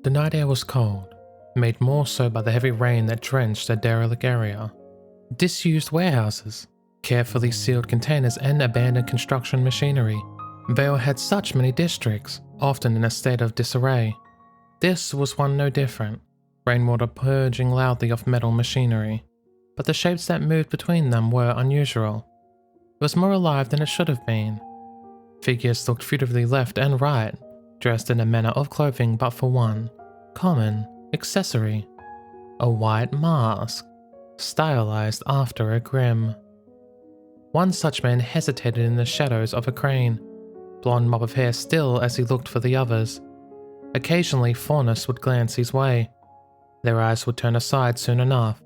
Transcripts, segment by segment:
The night air was cold, made more so by the heavy rain that drenched the derelict area. Disused warehouses, carefully sealed containers and abandoned construction machinery. Vale had such many districts, often in a state of disarray. This was one no different, rainwater purging loudly off metal machinery. But the shapes that moved between them were unusual. It was more alive than it should have been. Figures looked furtively left and right, dressed in a manner of clothing but for one common accessory: a white mask, stylized after a grim. One such man hesitated in the shadows of a crane, blonde mop of hair still as he looked for the others. Occasionally Faunus would glance his way. Their eyes would turn aside soon enough.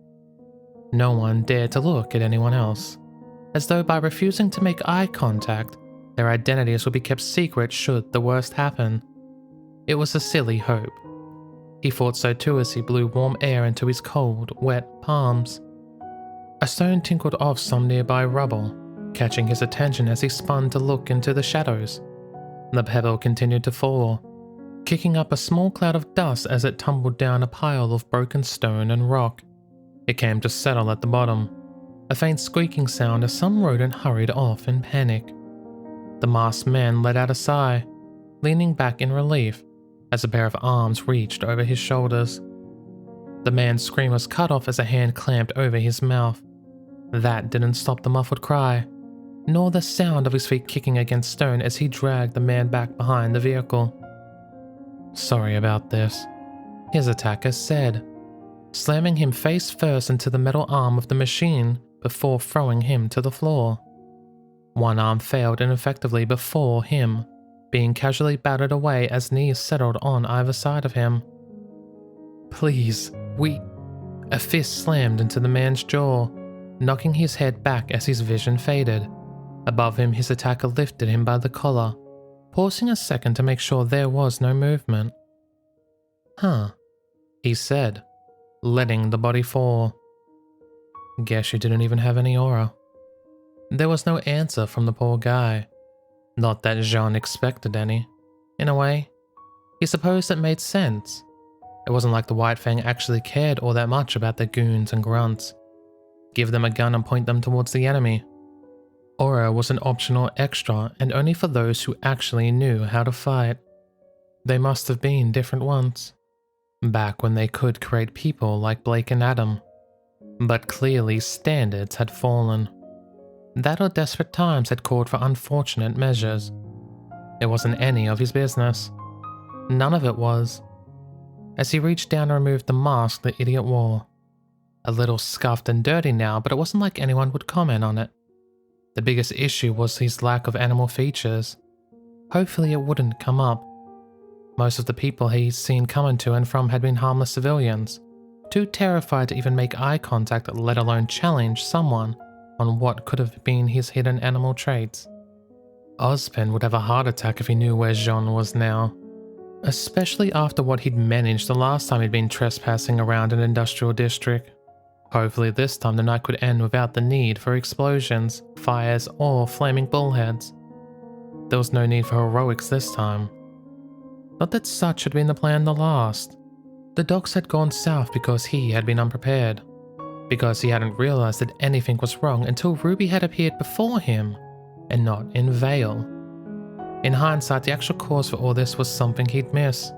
No one dared to look at anyone else, as though by refusing to make eye contact, their identities would be kept secret should the worst happen. It was a silly hope. He thought so too as he blew warm air into his cold, wet palms. A stone tinkled off some nearby rubble, catching his attention as he spun to look into the shadows. The pebble continued to fall, kicking up a small cloud of dust as it tumbled down a pile of broken stone and rock. It came to settle at the bottom, a faint squeaking sound as some rodent hurried off in panic. The masked man let out a sigh, leaning back in relief as a pair of arms reached over his shoulders. The man's scream was cut off as a hand clamped over his mouth. That didn't stop the muffled cry, nor the sound of his feet kicking against stone as he dragged the man back behind the vehicle. "Sorry about this," his attacker said, slamming him face first into the metal arm of the machine before throwing him to the floor. One arm failed ineffectively before him, being casually battered away as knees settled on either side of him. "Please, A fist slammed into the man's jaw, knocking his head back as his vision faded. Above him, his attacker lifted him by the collar, pausing a second to make sure there was no movement. "Huh," he said, letting the body fall. "Guess you didn't even have any aura." There was no answer from the poor guy. Not that Jaune expected any. In a way, he supposed it made sense. It wasn't like the White Fang actually cared all that much about their goons and grunts. Give them a gun and point them towards the enemy. Aura was an optional extra and only for those who actually knew how to fight. They must have been different once, back when they could create people like Blake and Adam. But clearly standards had fallen. That or desperate times had called for unfortunate measures. It wasn't any of his business. None of it was. As he reached down and removed the mask the idiot wore. A little scuffed and dirty now, but it wasn't like anyone would comment on it. The biggest issue was his lack of animal features. Hopefully it wouldn't come up. Most of the people he'd seen coming to and from had been harmless civilians, too terrified to even make eye contact, let alone challenge someone on what could have been his hidden animal traits. Ozpen would have a heart attack if he knew where Jaune was now, especially after what he'd managed the last time he'd been trespassing around an industrial district. Hopefully this time the night could end without the need for explosions, fires, or flaming bullheads. There was no need for heroics this time. Not that such had been the plan the last. The docks had gone south because he had been unprepared. Because he hadn't realized that anything was wrong until Ruby had appeared before him, and not in Vale. In hindsight, the actual cause for all this was something he'd miss.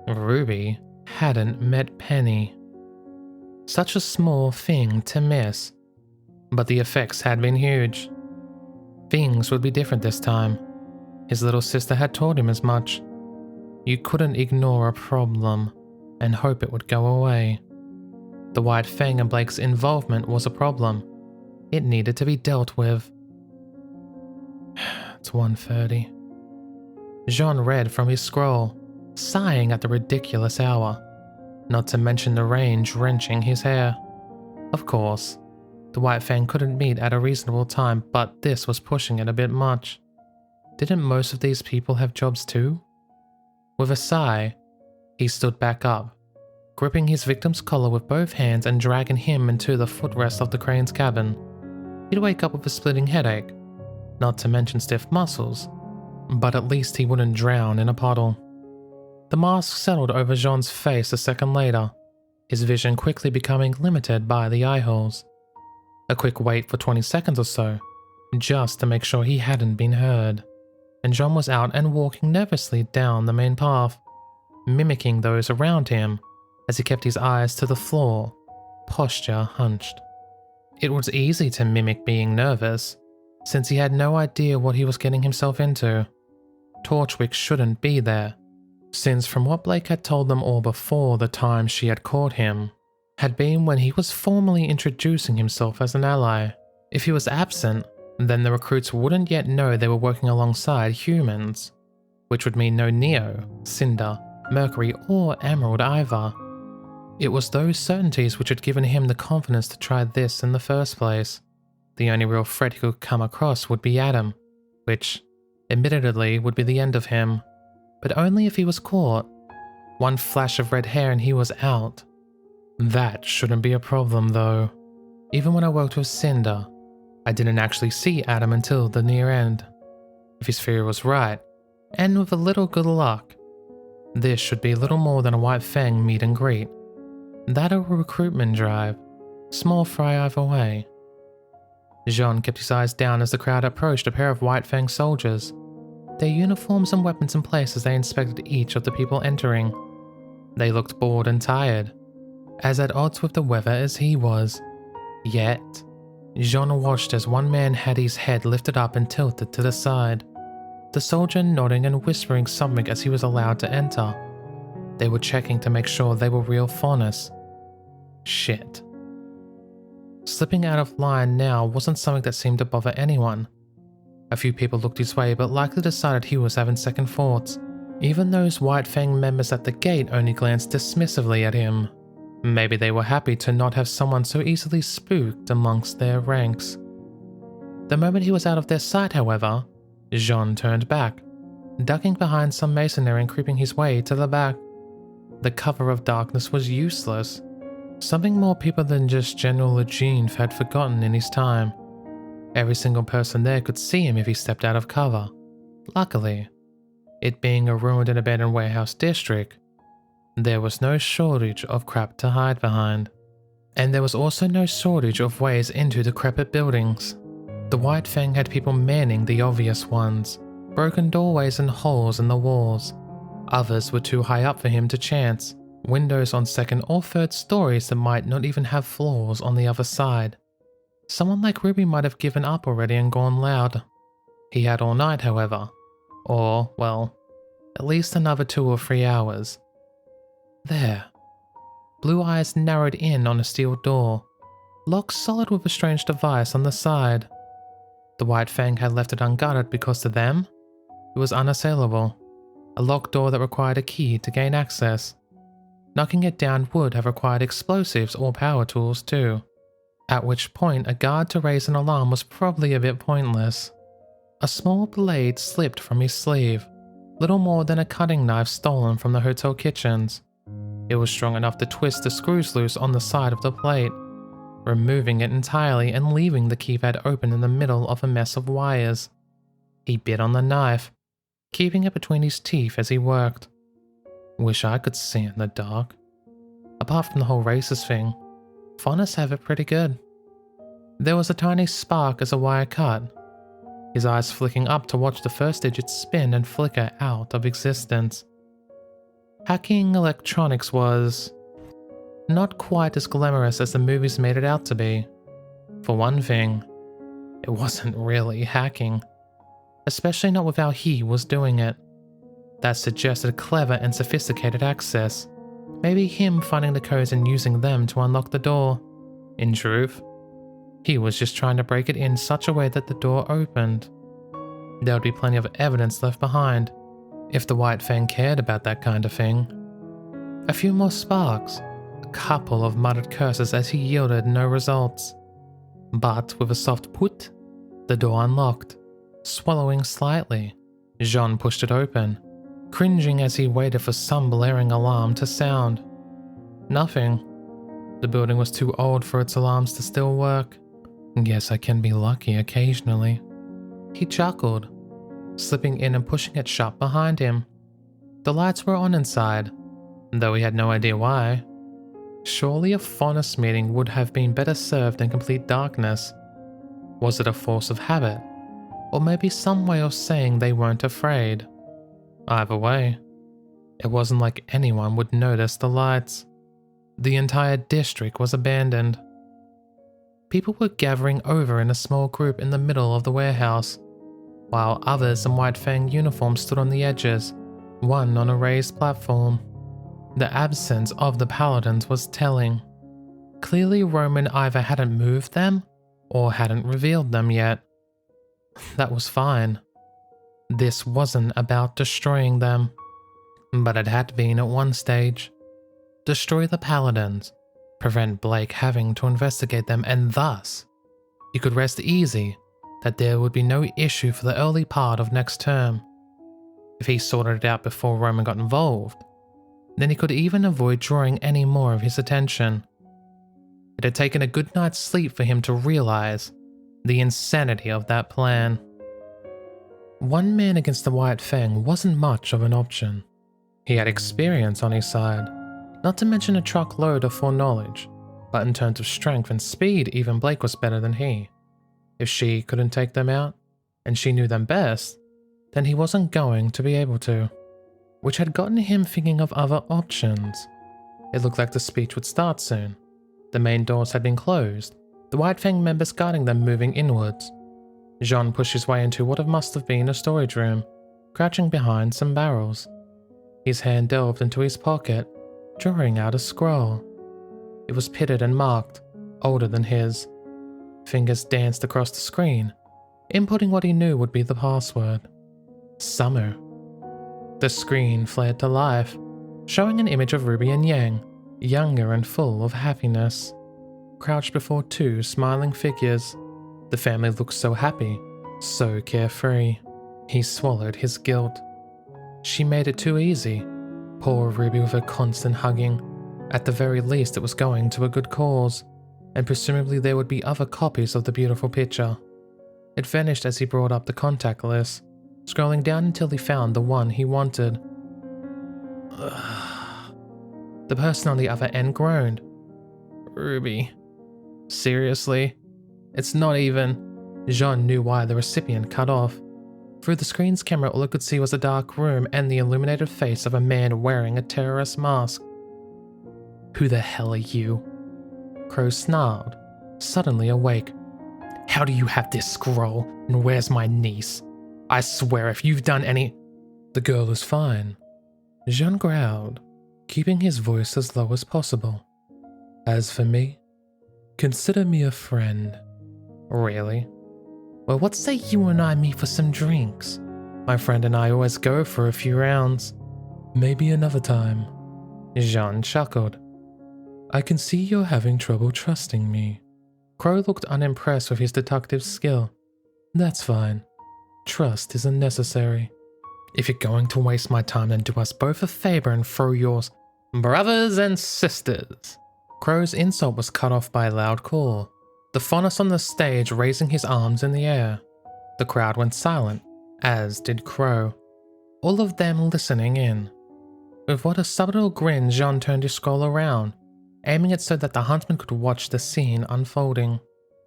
Ruby hadn't met Penny. Such a small thing to miss, but the effects had been huge. Things would be different this time. His little sister had told him as much. You couldn't ignore a problem and hope it would go away. The White Fang and Blake's involvement was a problem. It needed to be dealt with. It's 1:30. Jaune read from his scroll, sighing at the ridiculous hour, not to mention the rain drenching his hair. Of course, the White Fang couldn't meet at a reasonable time, but this was pushing it a bit much. Didn't most of these people have jobs too? With a sigh, he stood back up, gripping his victim's collar with both hands and dragging him into the footrest of the crane's cabin. He'd wake up with a splitting headache, not to mention stiff muscles, but at least he wouldn't drown in a puddle. The mask settled over Jaune's face a second later, his vision quickly becoming limited by the eye holes. A quick wait for 20 seconds or so, just to make sure he hadn't been heard, and Jaune was out and walking nervously down the main path, mimicking those around him as he kept his eyes to the floor, posture hunched. It was easy to mimic being nervous, since he had no idea what he was getting himself into. Torchwick shouldn't be there, since from what Blake had told them all before the time she had caught him, had been when he was formally introducing himself as an ally. If he was absent, then the recruits wouldn't yet know they were working alongside humans, which would mean no Neo, Cinder, Mercury, or Emerald either. It was those certainties which had given him the confidence to try this in the first place. The only real threat he could come across would be Adam, which, admittedly, would be the end of him, but only if he was caught. One flash of red hair and he was out. That shouldn't be a problem though. Even when I worked with Cinder, I didn't actually see Adam until the near end. If his theory was right, and with a little good luck, this should be little more than a White Fang meet and greet. That or a recruitment drive. Small fry either way. Jaune kept his eyes down as the crowd approached a pair of White Fang soldiers, their uniforms and weapons in place as they inspected each of the people entering. They looked bored and tired, as at odds with the weather as he was. Yet, Jaune watched as one man had his head lifted up and tilted to the side, the soldier nodding and whispering something as he was allowed to enter. They were checking to make sure they were real faunus. Shit. Slipping out of line now wasn't something that seemed to bother anyone. A few people looked his way but likely decided he was having second thoughts. Even those White Fang members at the gate only glanced dismissively at him. Maybe they were happy to not have someone so easily spooked amongst their ranks. The moment he was out of their sight, however, Jaune turned back, ducking behind some masonry and creeping his way to the back. The cover of darkness was useless, something more people than just General Lejeune had forgotten in his time. Every single person there could see him if he stepped out of cover. Luckily, it being a ruined and abandoned warehouse district, there was no shortage of crap to hide behind. And there was also no shortage of ways into decrepit buildings. The White Fang had people manning the obvious ones, broken doorways and holes in the walls. Others were too high up for him to chance, windows on second or third stories that might not even have floors on the other side. Someone like Ruby might have given up already and gone loud. He had all night, however. Or, well, at least another 2 or 3 hours. There. Blue eyes narrowed in on a steel door, locked solid with a strange device on the side. The White Fang had left it unguarded because to them, it was unassailable. A locked door that required a key to gain access. Knocking it down would have required explosives or power tools too. At which point a guard to raise an alarm was probably a bit pointless. A small blade slipped from his sleeve, little more than a cutting knife stolen from the hotel kitchens. It was strong enough to twist the screws loose on the side of the plate, removing it entirely and leaving the keypad open in the middle of a mess of wires. He bit on the knife, keeping it between his teeth as he worked. Wish I could see in the dark. Apart from the whole racist thing, faunus have it pretty good. There was a tiny spark as a wire cut, his eyes flicking up to watch the first digits spin and flicker out of existence. Hacking electronics was not quite as glamorous as the movies made it out to be. For one thing, it wasn't really hacking, especially not with how he was doing it. That suggested clever and sophisticated access, maybe him finding the codes and using them to unlock the door. In truth, he was just trying to break it in such a way that the door opened. There would be plenty of evidence left behind, if the White Fang cared about that kind of thing. A few more sparks, a couple of muttered curses as he yielded no results. But with a soft put, the door unlocked. Swallowing slightly, Jaune pushed it open, cringing as he waited for some blaring alarm to sound. Nothing. The building was too old for its alarms to still work. Guess I can be lucky occasionally. He chuckled, slipping in and pushing it shut behind him. The lights were on inside, though he had no idea why. Surely a Faunus meeting would have been better served in complete darkness. Was it a force of habit? Or maybe some way of saying they weren't afraid? Either way, it wasn't like anyone would notice the lights. The entire district was abandoned. People were gathering over in a small group in the middle of the warehouse, while others in White Fang uniforms stood on the edges, one on a raised platform. The absence of the paladins was telling. Clearly Roman either hadn't moved them, or hadn't revealed them yet. That was fine. This wasn't about destroying them, but it had been at one stage. Destroy the paladins, prevent Blake having to investigate them, and thus, he could rest easy that there would be no issue for the early part of next term. If he sorted it out before Roman got involved, then he could even avoid drawing any more of his attention. It had taken a good night's sleep for him to realize the insanity of that plan. One man against the White Fang wasn't much of an option. He had experience on his side, not to mention a truckload of foreknowledge, but in terms of strength and speed, even Blake was better than he. If she couldn't take them out, and she knew them best, then he wasn't going to be able to, which had gotten him thinking of other options. It looked like the speech would start soon. The main doors had been closed, the White Fang members guarding them moving inwards. Jaune pushed his way into what must have been a storage room, crouching behind some barrels. His hand delved into his pocket, drawing out a scroll. It was pitted and marked, older than his. Fingers danced across the screen, inputting what he knew would be the password. Summer. The screen flared to life, showing an image of Ruby and Yang, younger and full of happiness. Crouched before two smiling figures, the family looked so happy, so carefree. He swallowed his guilt. She made it too easy. Poor Ruby with her constant hugging. At the very least it was going to a good cause, and presumably there would be other copies of the beautiful picture. It vanished as he brought up the contact list, scrolling down until he found the one he wanted. The person on the other end groaned. Ruby. Seriously? It's not even... Jaune knew why the recipient cut off. Through the screen's camera, all it could see was a dark room and the illuminated face of a man wearing a terrorist mask. Who the hell are you? Crow snarled, suddenly awake. How do you have this scroll, and where's my niece? I swear if you've done any... The girl is fine. Jaune growled, keeping his voice as low as possible. As for me, consider me a friend. Really? Well, what say you and I meet for some drinks? My friend and I always go for a few rounds. Maybe another time. Jaune chuckled. I can see you're having trouble trusting me. Crow looked unimpressed with his detective skill. That's fine. Trust isn't necessary. If you're going to waste my time, then do us both a favor and throw yours. Brothers and sisters. Crow's insult was cut off by a loud call. The Faunus on the stage raising his arms in the air. The crowd went silent, as did Crow. All of them listening in. With what a subtle grin, Jaune turned his scroll around, aiming it so that the huntsman could watch the scene unfolding.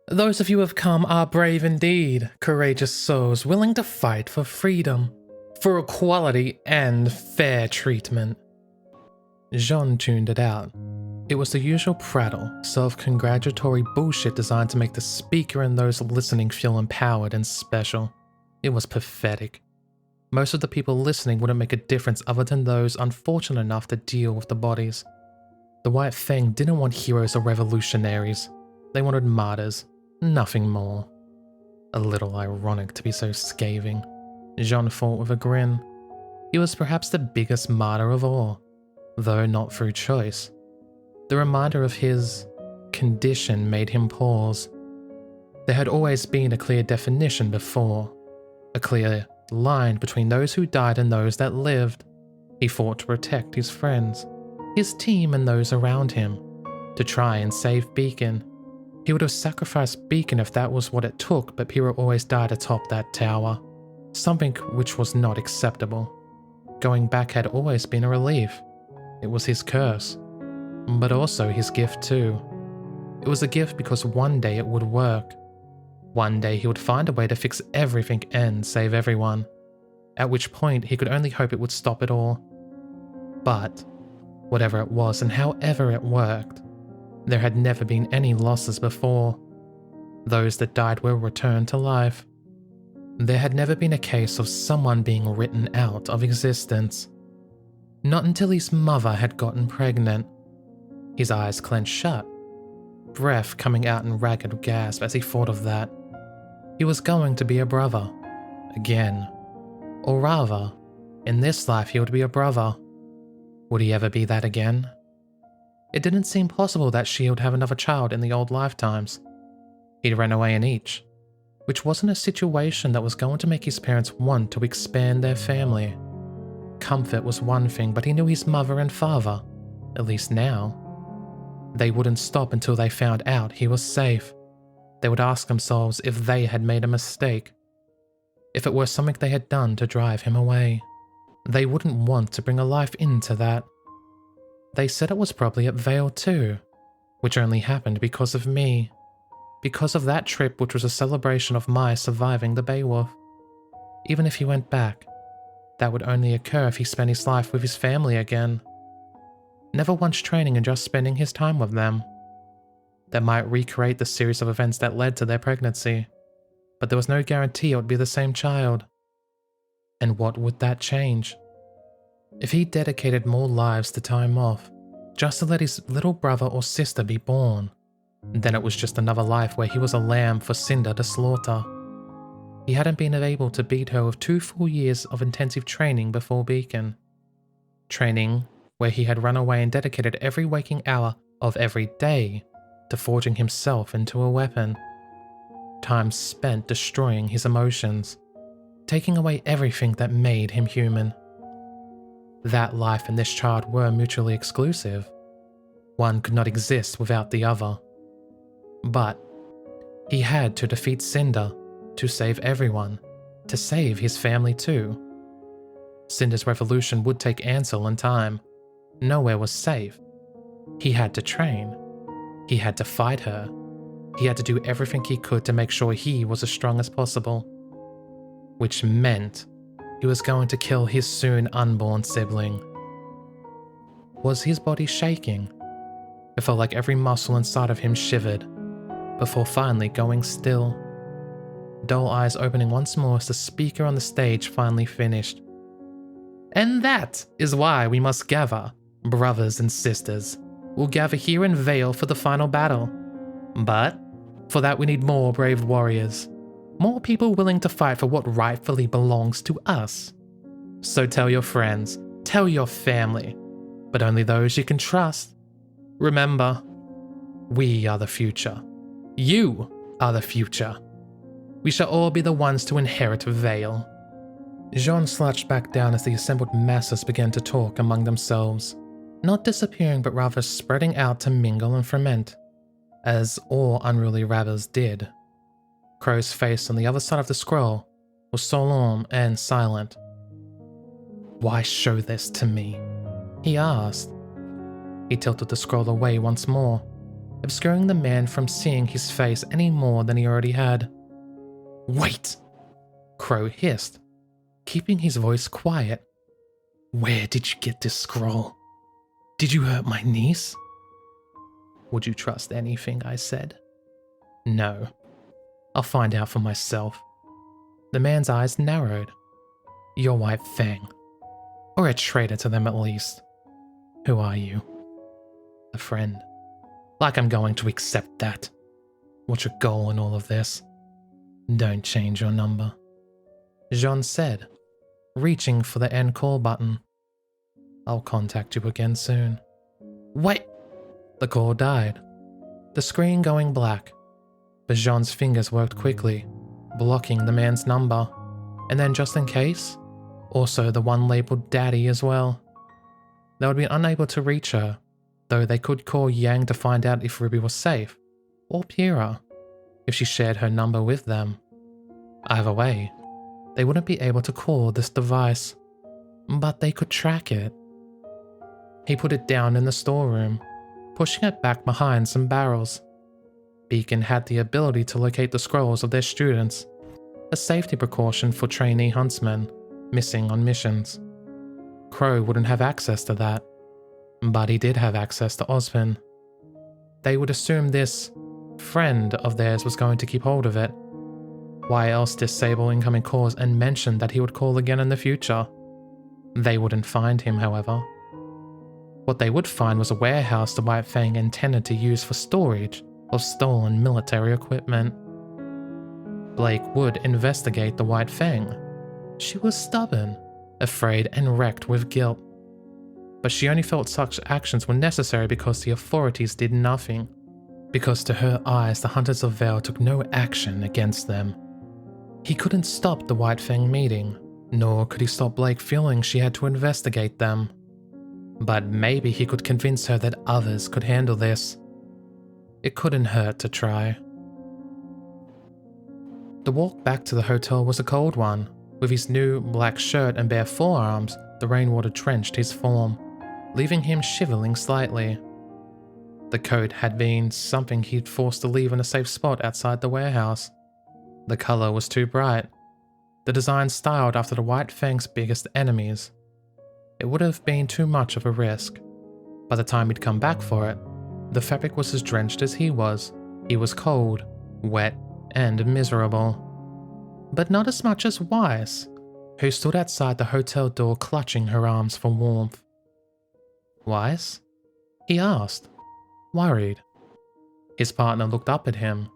Those of you who have come are brave indeed, courageous souls willing to fight for freedom, for equality and fair treatment. Jaune tuned it out. It was the usual prattle, self-congratulatory bullshit designed to make the speaker and those listening feel empowered and special. It was pathetic. Most of the people listening wouldn't make a difference other than those unfortunate enough to deal with the bodies. The White Fang didn't want heroes or revolutionaries. They wanted martyrs, nothing more. A little ironic to be so scathing. Jaune thought with a grin. He was perhaps the biggest martyr of all, though not through choice. The reminder of his condition made him pause. There had always been a clear definition before, a clear line between those who died and those that lived. He fought to protect his friends, his team and those around him, to try and save Beacon. He would have sacrificed Beacon if that was what it took, but Pyrrha always died atop that tower, something which was not acceptable. going back had always been a relief. It was his curse, but also his gift too. It was a gift because one day it would work. One day he would find a way to fix everything and save everyone, at which point he could only hope it would stop it all. But, whatever it was and however it worked, there had never been any losses before. Those that died were returned to life. There had never been a case of someone being written out of existence. Not until his mother had gotten pregnant. His eyes clenched shut, breath coming out in ragged gasp as he thought of that. He was going to be a brother. Again. Or rather, in this life he would be a brother. Would he ever be that again? It didn't seem possible that she would have another child in the old lifetimes. He'd run away in each, which wasn't a situation that was going to make his parents want to expand their family. Comfort was one thing, but he knew his mother and father, at least now. They wouldn't stop until they found out he was safe. They would ask themselves if they had made a mistake, if it were something they had done to drive him away. They wouldn't want to bring a life into that. They said it was probably at Vale too, which only happened because of me. Because of that trip, which was a celebration of my surviving the Beowulf. Even if he went back, that would only occur if he spent his life with his family again. Never once training and just spending his time with them. That might recreate the series of events that led to their pregnancy, but there was no guarantee it would be the same child. And what would that change? If he dedicated more lives to time off, just to let his little brother or sister be born, then it was just another life where he was a lamb for Cinder to slaughter. He hadn't been able to beat her with 2 full years of intensive training before Beacon. Training where he had run away and dedicated every waking hour of every day to forging himself into a weapon. Time spent destroying his emotions, taking away everything that made him human. That life and this child were mutually exclusive. One could not exist without the other. But he had to defeat Cinder, to save everyone, to save his family too. Cinder's revolution would take Ansel and time. Nowhere was safe. He had to train. He had to fight her. He had to do everything he could to make sure he was as strong as possible. Which meant he was going to kill his soon unborn sibling. Was his body shaking? It felt like every muscle inside of him shivered, before finally going still. Dull eyes opening once more as the speaker on the stage finally finished. And that is why we must gather, brothers and sisters. We'll gather here in Vale for the final battle. But for that we need more brave warriors. More people willing to fight for what rightfully belongs to us. So tell your friends, tell your family, but only those you can trust. Remember, we are the future. You are the future. We shall all be the ones to inherit Vale. Jaune slouched back down as the assembled masses began to talk among themselves, not disappearing but rather spreading out to mingle and ferment, as all unruly rabbers did. Crow's face on the other side of the scroll was solemn and silent. Why show this to me? He asked. He tilted the scroll away once more, obscuring the man from seeing his face any more than he already had. Wait! Crow hissed, keeping his voice quiet. Where did you get this scroll? Did you hurt my niece? Would you trust anything I said? No. I'll find out for myself. The man's eyes narrowed. You're White Fang. Or a traitor to them at least. Who are you? A friend. Like I'm going to accept that. What's your goal in all of this? Don't change your number. Jaune said, reaching for the end call button. I'll contact you again soon. Wait! The call died, the screen going black. But Jaune's fingers worked quickly, blocking the man's number, and then just in case, also the one labeled Daddy as well. They would be unable to reach her, though they could call Yang to find out if Ruby was safe, or Pyrrha, if she shared her number with them. Either way, they wouldn't be able to call this device. but they could track it. He put it down in the storeroom, pushing it back behind some barrels. Beacon had the ability to locate the scrolls of their students, a safety precaution for trainee huntsmen missing on missions. Crow wouldn't have access to that, but he did have access to Osman. They would assume this friend of theirs was going to keep hold of it. Why else disable incoming calls and mention that he would call again in the future? They wouldn't find him, however. What they would find was a warehouse the White Fang intended to use for storage of stolen military equipment. Blake would investigate the White Fang. She was stubborn, afraid and wrecked with guilt. But she only felt such actions were necessary because the authorities did nothing. Because to her eyes the Hunters of Vale took no action against them. He couldn't stop the White Fang meeting, nor could he stop Blake feeling she had to investigate them. But maybe he could convince her that others could handle this. It couldn't hurt to try. The walk back to the hotel was a cold one. With his new black shirt and bare forearms, the rainwater drenched his form, leaving him shivering slightly. The coat had been something he'd forced to leave in a safe spot outside the warehouse. The color was too bright. The design styled after the White Fang's biggest enemies. It would have been too much of a risk. By the time he'd come back for it, the fabric was as drenched as he was. He was cold, wet, and miserable. But not as much as Weiss, who stood outside the hotel door clutching her arms for warmth. Weiss? He asked, worried. His partner looked up at him.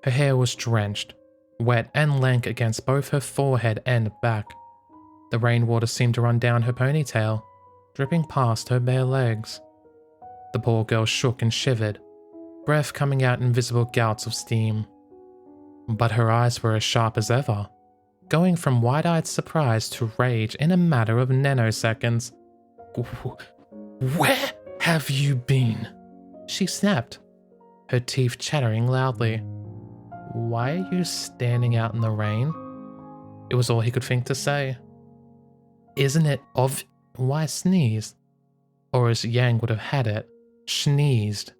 Her hair was drenched, wet and lank against both her forehead and back. The rainwater seemed to run down her ponytail, dripping past her bare legs. The poor girl shook and shivered, breath coming out in visible gouts of steam. But her eyes were as sharp as ever, going from wide-eyed surprise to rage in a matter of nanoseconds. "Where have you been?" she snapped, her teeth chattering loudly. "Why are you standing out in the rain?" It was all he could think to say. "Isn't it of—" Why sneezed? Or as Yang would have had it, sneezed.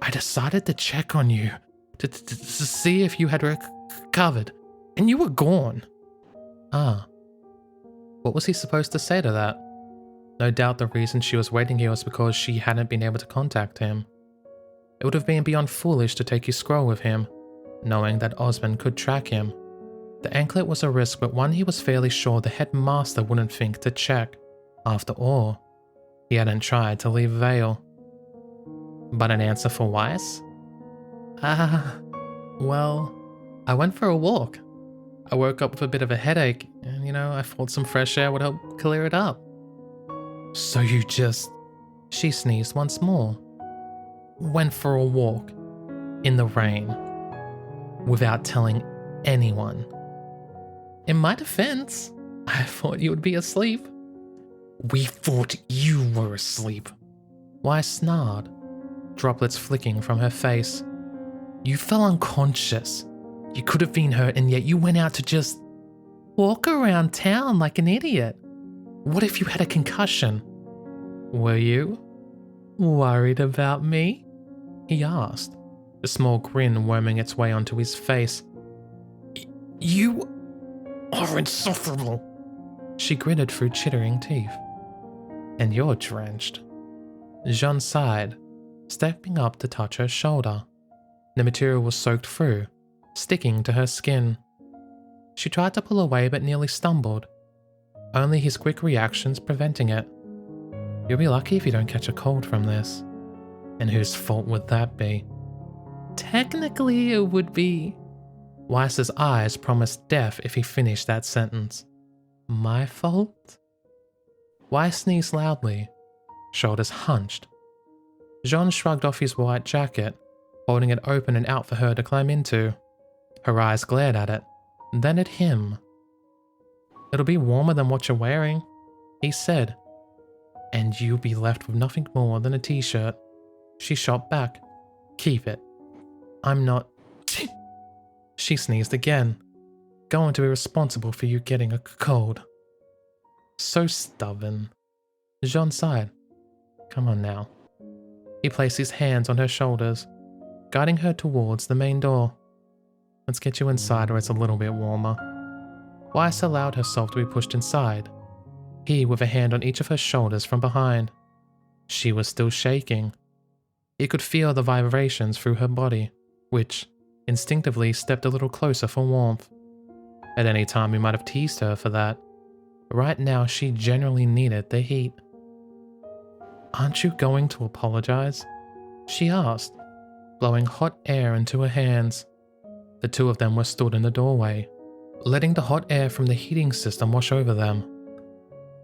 "I decided to check on you, to see if you had recovered, and you were gone." Ah. What was he supposed to say to that? No doubt the reason she was waiting here was because she hadn't been able to contact him. It would have been beyond foolish to take his scroll with him, knowing that Osman could track him. The anklet was a risk, but one he was fairly sure the headmaster wouldn't think to check. After all, he hadn't tried to leave Vale. But an answer for Weiss? Well, I went for a walk. I woke up with a bit of a headache, and I thought some fresh air would help clear it up. So you just... She sneezed once more. Went for a walk. In the rain. Without telling anyone. In my defense, I thought you would be asleep. We thought you were asleep. Weiss snarled, droplets flicking from her face. You fell unconscious. You could have been hurt, and yet you went out to just walk around town like an idiot. What if you had a concussion? Were you worried about me? He asked, a small grin worming its way onto his face. You are insufferable, she gritted through chittering teeth. And you're drenched. Jaune sighed, stepping up to touch her shoulder. The material was soaked through, sticking to her skin. She tried to pull away but nearly stumbled, only his quick reactions preventing it. You'll be lucky if you don't catch a cold from this. And whose fault would that be? Technically, it would be. Weiss's eyes promised death if he finished that sentence. My fault? Weiss sneezed loudly, shoulders hunched. Jaune shrugged off his white jacket, holding it open and out for her to climb into. Her eyes glared at it, then at him. It'll be warmer than what you're wearing, he said. And you'll be left with nothing more than a t-shirt. She shot back. Keep it. I'm not... She sneezed again. Going to be responsible for you getting a cold. So stubborn. Jaune sighed. Come on now. He placed his hands on her shoulders, guiding her towards the main door. Let's get you inside where it's a little bit warmer. Weiss allowed herself to be pushed inside, he with a hand on each of her shoulders from behind. She was still shaking. He could feel the vibrations through her body, which instinctively stepped a little closer for warmth. At any time he might have teased her for that. Right now she genuinely needed the heat. Aren't you going to apologize? She asked, blowing hot air into her hands. The two of them were stood in the doorway, letting the hot air from the heating system wash over them.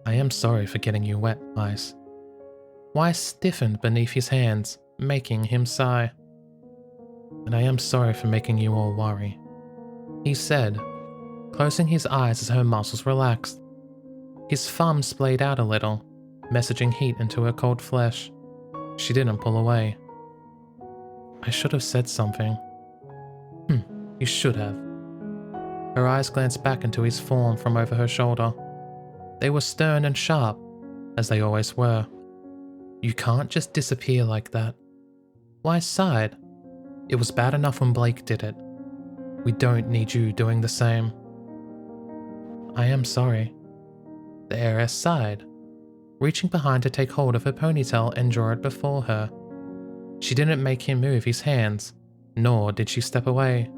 I am sorry for getting you wet, Weiss. Weiss stiffened beneath his hands, making him sigh. And I am sorry for making you all worry, he said, closing his eyes as her muscles relaxed. His thumb splayed out a little, messaging heat into her cold flesh. She didn't pull away. I should have said something. You should have. Her eyes glanced back into his form from over her shoulder. They were stern and sharp, as they always were. You can't just disappear like that. Weiss sighed. It was bad enough when Blake did it. We don't need you doing the same. I am sorry. The heiress sighed, reaching behind to take hold of her ponytail and draw it before her. She didn't make him move his hands, nor did she step away.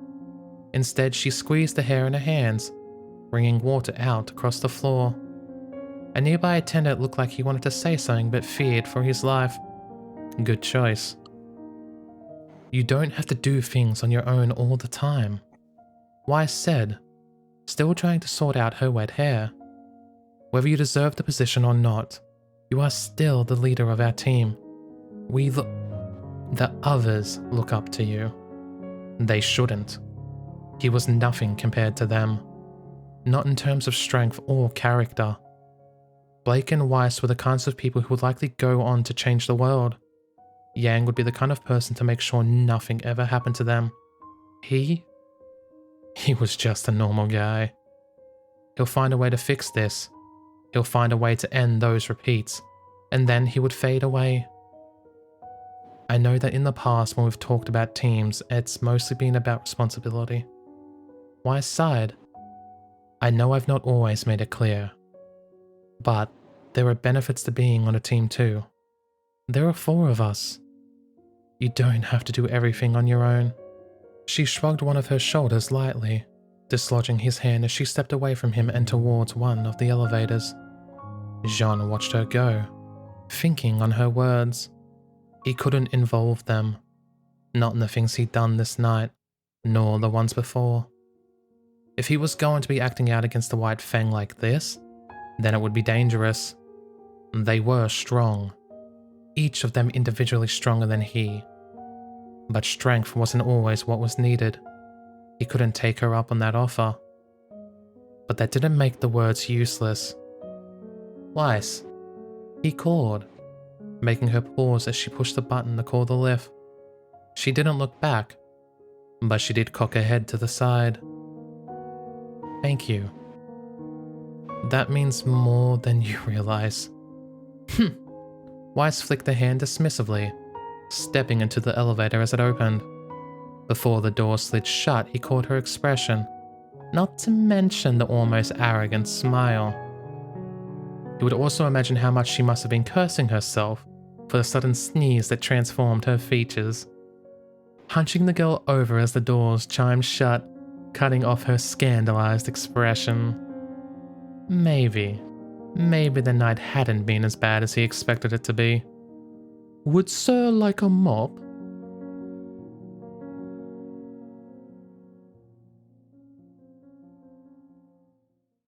Instead, she squeezed the hair in her hands, wringing water out across the floor. A nearby attendant looked like he wanted to say something but feared for his life. Good choice. You don't have to do things on your own all the time, Weiss said, still trying to sort out her wet hair. Whether you deserve the position or not, you are still the leader of our team. The others look up to you. They shouldn't. He was nothing compared to them. Not in terms of strength or character. Blake and Weiss were the kinds of people who would likely go on to change the world. Yang would be the kind of person to make sure nothing ever happened to them. He was just a normal guy. He'll find a way to fix this. He'll find a way to end those repeats, and then he would fade away. I know that in the past when we've talked about teams, it's mostly been about responsibility. Weiss sighed. I know I've not always made it clear, but there are benefits to being on a team too. There are 4 of us. You don't have to do everything on your own. She shrugged one of her shoulders lightly, dislodging his hand as she stepped away from him and towards one of the elevators. Jaune watched her go, thinking on her words. He couldn't involve them, not in the things he'd done this night, nor the ones before. If he was going to be acting out against the White Fang like this, then it would be dangerous. They were strong, each of them individually stronger than he. But strength wasn't always what was needed. He couldn't take her up on that offer. But that didn't make the words useless. Weiss, he called, making her pause as she pushed the button to call the lift. She didn't look back, but she did cock her head to the side. Thank you. That means more than you realize. Weiss flicked the hand dismissively, stepping into the elevator as it opened. Before the door slid shut, he caught her expression, not to mention the almost arrogant smile. He would also imagine how much she must have been cursing herself for the sudden sneeze that transformed her features. Hunching the girl over as the doors chimed shut, cutting off her scandalized expression. Maybe the night hadn't been as bad as he expected it to be. Would Sir like a mop?